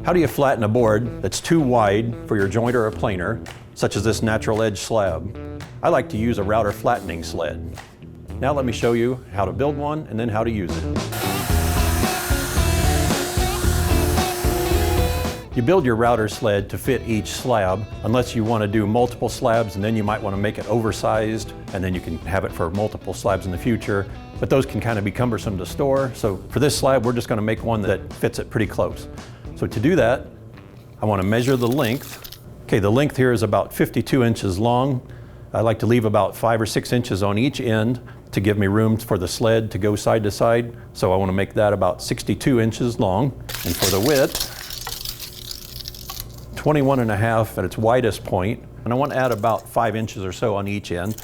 How do you flatten a board that's too wide for your joint or a planer, such as this natural edge slab? I like to use a router flattening sled. Now let me show you how to build one and then how to use it. You build your router sled to fit each slab, unless you want to do multiple slabs, and then you might want to make it oversized, and then you can have it for multiple slabs in the future. But those can kind of be cumbersome to store. So for this slab, we're just going to make one that fits it pretty close. So to do that, I want to measure the length. Okay, the length here is about 52 inches long. I like to leave about 5 or 6 inches on each end to give me room for the sled to go side to side. So I want to make that about 62 inches long. And for the width, 21.5 at its widest point, and I want to add about 5 inches or so on each end.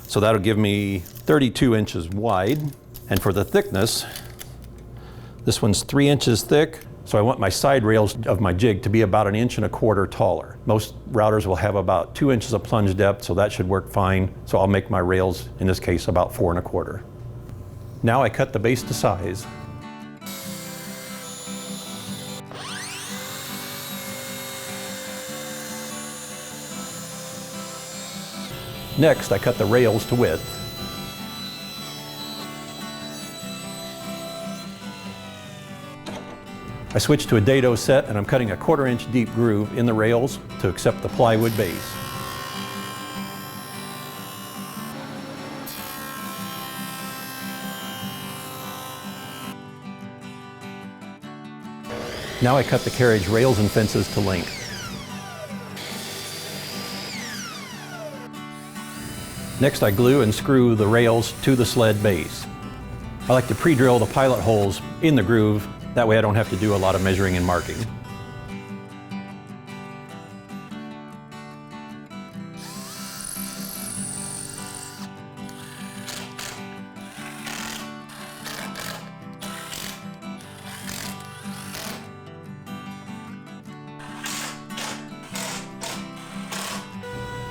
So that'll give me 32 inches wide. And for the thickness, this one's 3 inches thick. So I want my side rails of my jig to be about 1.25 inches taller. Most routers will have about 2 inches of plunge depth, so that should work fine. So I'll make my rails, in this case, about 4.25. Now I cut the base to size. Next, I cut the rails to width. I switched to a dado set, and I'm cutting a 1/4 inch deep groove in the rails to accept the plywood base. Now I cut the carriage rails and fences to length. Next, I glue and screw the rails to the sled base. I like to pre-drill the pilot holes in the groove. That way I don't have to do a lot of measuring and marking.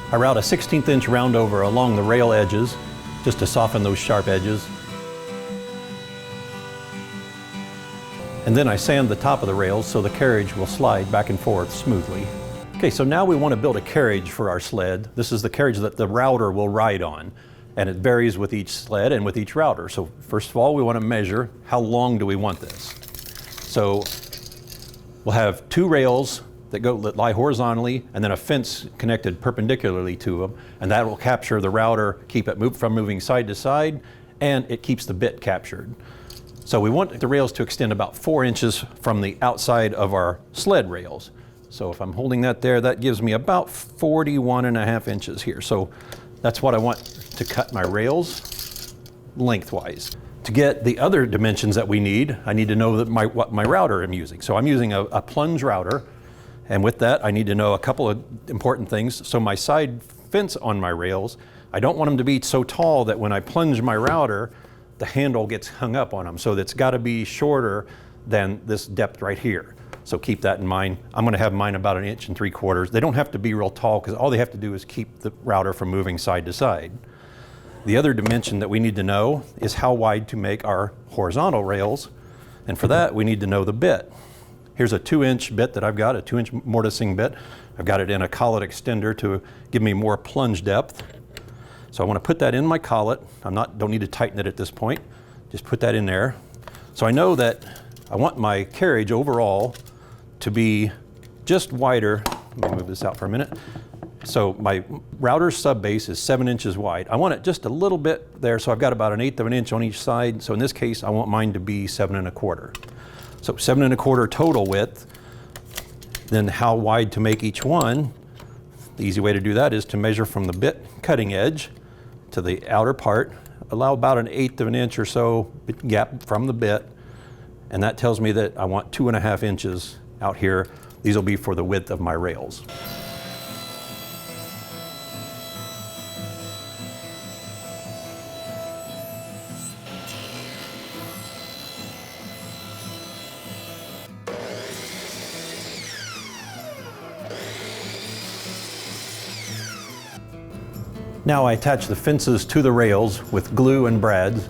I route a 1/16 inch roundover along the rail edges just to soften those sharp edges. And then I sand the top of the rails so the carriage will slide back and forth smoothly. Okay, so now we want to build a carriage for our sled. This is the carriage that the router will ride on, and it varies with each sled and with each router. So first of all, we want to measure how long do we want this. So we'll have 2 rails that lie horizontally, and then a fence connected perpendicularly to them, and that will capture the router, keep it from moving side to side, and it keeps the bit captured. So we want the rails to extend about 4 inches from the outside of our sled rails. So if I'm holding that there, that gives me about 41.5 inches here. So that's what I want to cut my rails lengthwise. To get the other dimensions that we need, I need to know that what my router I'm using. So I'm using a plunge router, and with that I need to know a couple of important things. So my side fence on my rails, I don't want them to be so tall that when I plunge my router, the handle gets hung up on them. So it's got to be shorter than this depth right here. So keep that in mind. I'm going to have mine about 1.75 inches. They don't have to be real tall because all they have to do is keep the router from moving side to side. The other dimension that we need to know is how wide to make our horizontal rails. And for that, we need to know the bit. Here's a 2-inch bit that I've got, a 2-inch mortising bit. I've got it in a collet extender to give me more plunge depth. So I want to put that in my collet. Don't need to tighten it at this point. Just put that in there. So I know that I want my carriage overall to be just wider. Let me move this out for a minute. So my router sub base is 7 inches wide. I want it just a little bit there, so I've got about 1/8 of an inch on each side. So in this case, I want mine to be 7.25. So 7.25 total width. Then how wide to make each one? The easy way to do that is to measure from the bit cutting edge to the outer part, allow about 1/8 of an inch or so gap from the bit, and that tells me that I want 2.5 inches out here. These will be for the width of my rails. Now I attach the fences to the rails with glue and brads.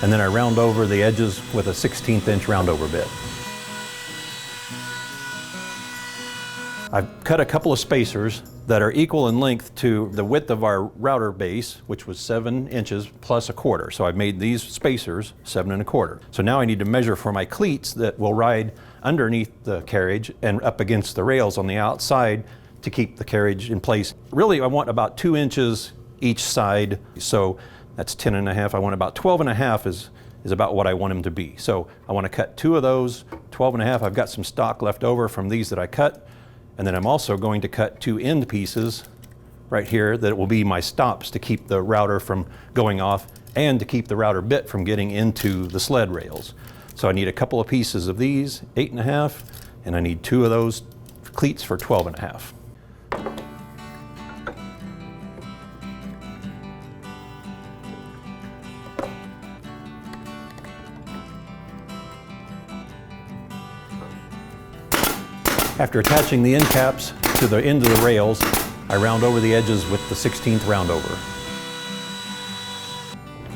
and then I round over the edges with a 1/16 inch round over bit. I've cut a couple of spacers that are equal in length to the width of our router base, which was 7 inches plus 1/4. So I've made these spacers 7 1/4. So now I need to measure for my cleats that will ride underneath the carriage and up against the rails on the outside to keep the carriage in place. Really, I want about 2 inches each side. So that's 10 1/2. I want about 12 1/2 is about what I want them to be. So I want to cut 2 of those, 12 1/2. I've got some stock left over from these that I cut. And then I'm also going to cut 2 end pieces right here that will be my stops to keep the router from going off and to keep the router bit from getting into the sled rails. So I need a couple of pieces of these, 8 1/2, and I need 2 of those cleats for 12 1/2. After attaching the end caps to the end of the rails, I round over the edges with the 1/16 round over.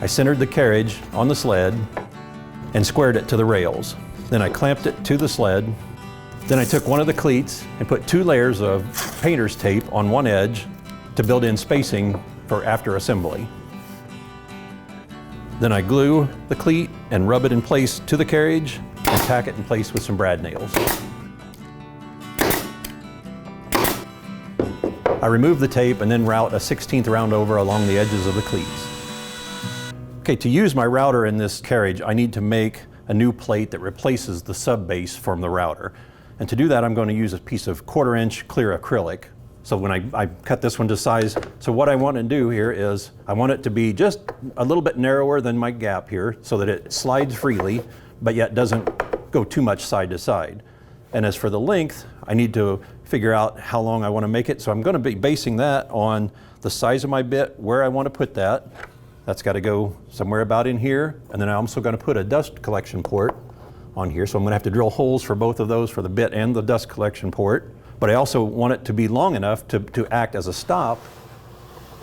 I centered the carriage on the sled and squared it to the rails. Then I clamped it to the sled. Then I took one of the cleats and put 2 layers of painter's tape on one edge to build in spacing for after assembly. Then I glue the cleat and rub it in place to the carriage and tack it in place with some brad nails. I remove the tape and then route a 1/16 round over along the edges of the cleats. Okay, to use my router in this carriage, I need to make a new plate that replaces the sub base from the router. And to do that, I'm going to use a piece of 1/4 inch clear acrylic. So when I cut this one to size, so what I want to do here is I want it to be just a little bit narrower than my gap here so that it slides freely, but yet doesn't go too much side to side. And as for the length, I need to figure out how long I want to make it. So I'm going to be basing that on the size of my bit, where I want to put that. That's got to go somewhere about in here. And then I'm also going to put a dust collection port on here. So I'm going to have to drill holes for both of those, for the bit and the dust collection port. But I also want it to be long enough to act as a stop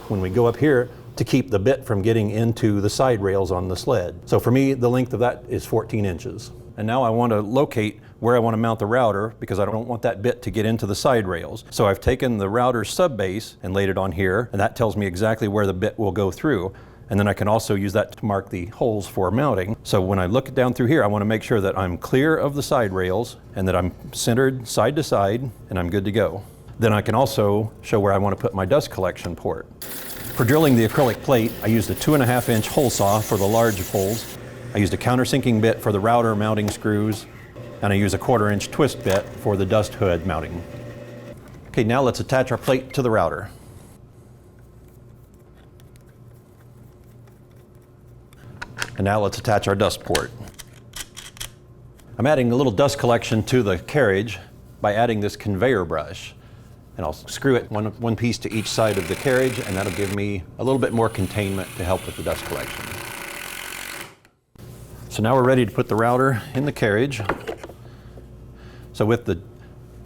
when we go up here to keep the bit from getting into the side rails on the sled. So for me, the length of that is 14 inches. And now I want to locate where I want to mount the router because I don't want that bit to get into the side rails. So I've taken the router sub base and laid it on here, and that tells me exactly where the bit will go through. And then I can also use that to mark the holes for mounting. So when I look down through here, I want to make sure that I'm clear of the side rails and that I'm centered side to side and I'm good to go. Then I can also show where I want to put my dust collection port. For drilling the acrylic plate, I used a 2 1/2 inch hole saw for the large holes. I used a countersinking bit for the router mounting screws, and I use a 1/4 inch twist bit for the dust hood mounting. Okay, now let's attach our plate to the router. And now let's attach our dust port. I'm adding a little dust collection to the carriage by adding this conveyor brush. And I'll screw it one piece to each side of the carriage, and that'll give me a little bit more containment to help with the dust collection. So now we're ready to put the router in the carriage. So with the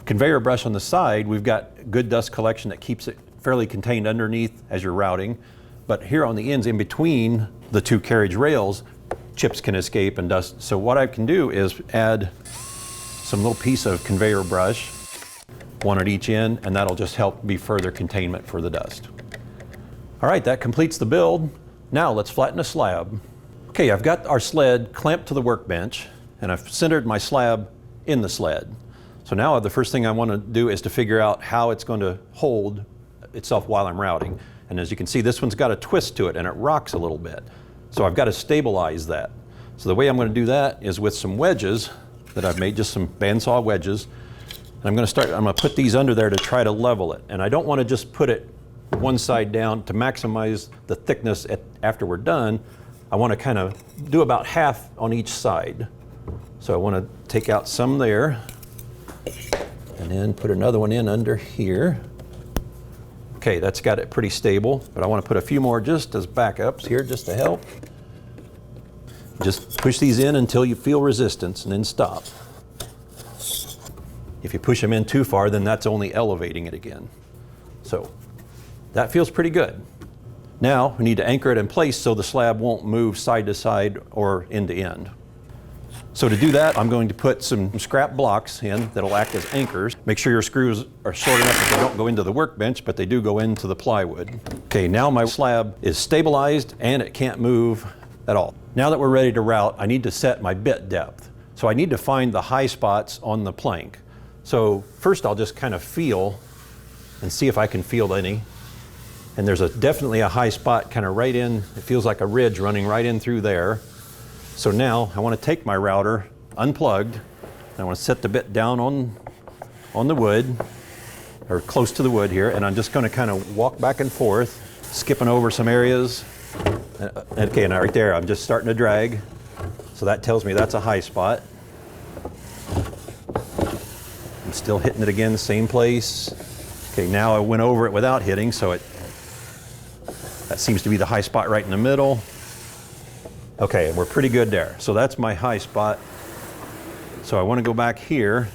conveyor brush on the side, we've got good dust collection that keeps it fairly contained underneath as you're routing. But here on the ends, in between the 2 carriage rails, chips can escape and dust. So what I can do is add some little piece of conveyor brush, one at each end, and that'll just help be further containment for the dust. All right, that completes the build. Now let's flatten a slab. Okay, I've got our sled clamped to the workbench, and I've centered my slab in the sled. So now the first thing I want to do is to figure out how it's going to hold itself while I'm routing. And as you can see, this one's got a twist to it and it rocks a little bit. So I've got to stabilize that. So the way I'm going to do that is with some wedges that I've made, just some bandsaw wedges. And I'm going to put these under there to try to level it. And I don't want to just put it one side down to maximize the thickness after we're done. I want to kind of do about half on each side. So I want to take out some there and then put another one in under here. Okay, that's got it pretty stable, but I want to put a few more just as backups here just to help. Just push these in until you feel resistance and then stop. If you push them in too far, then that's only elevating it again. So that feels pretty good. Now we need to anchor it in place so the slab won't move side to side or end to end. So to do that, I'm going to put some scrap blocks in that'll act as anchors. Make sure your screws are short enough that they don't go into the workbench, but they do go into the plywood. Okay, now my slab is stabilized and it can't move at all. Now that we're ready to route, I need to set my bit depth. So I need to find the high spots on the plank. So first I'll just kind of feel and see if I can feel any. And there's definitely a high spot kind of right in, it feels like a ridge running right in through there. So now I want to take my router unplugged, and I want to set the bit down on the wood, or close to the wood here, and I'm just going to kind of walk back and forth, skipping over some areas. Okay, now right there, I'm just starting to drag. So that tells me that's a high spot. I'm still hitting it again, same place. Okay, now I went over it without hitting, so that seems to be the high spot right in the middle. Okay, we're pretty good there. So that's my high spot. So I want to go back here,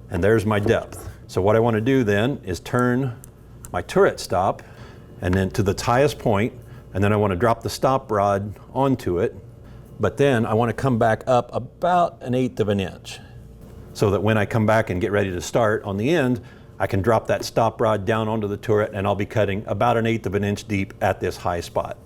and there's my depth. So what I want to do then is turn my turret stop and then to the highest point, and then I want to drop the stop rod onto it, but then I want to come back up about 1/8 of an inch so that when I come back and get ready to start on the end, I can drop that stop rod down onto the turret, and I'll be cutting about 1/8 of an inch deep at this high spot.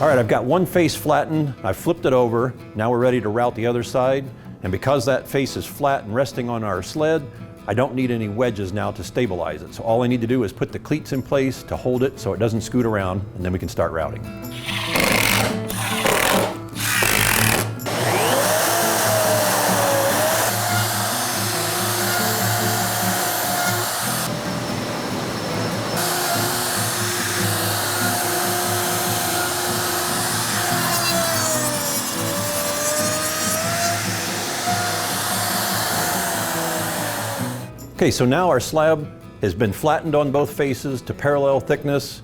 All right, I've got one face flattened. I've flipped it over. Now we're ready to route the other side. And because that face is flat and resting on our sled, I don't need any wedges now to stabilize it. So all I need to do is put the cleats in place to hold it so it doesn't scoot around, and then we can start routing. Okay, so now our slab has been flattened on both faces to parallel thickness.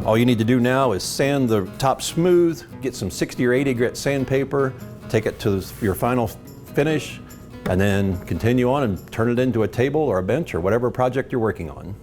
All you need to do now is sand the top smooth, get some 60 or 80 grit sandpaper, take it to your final finish, and then continue on and turn it into a table or a bench or whatever project you're working on.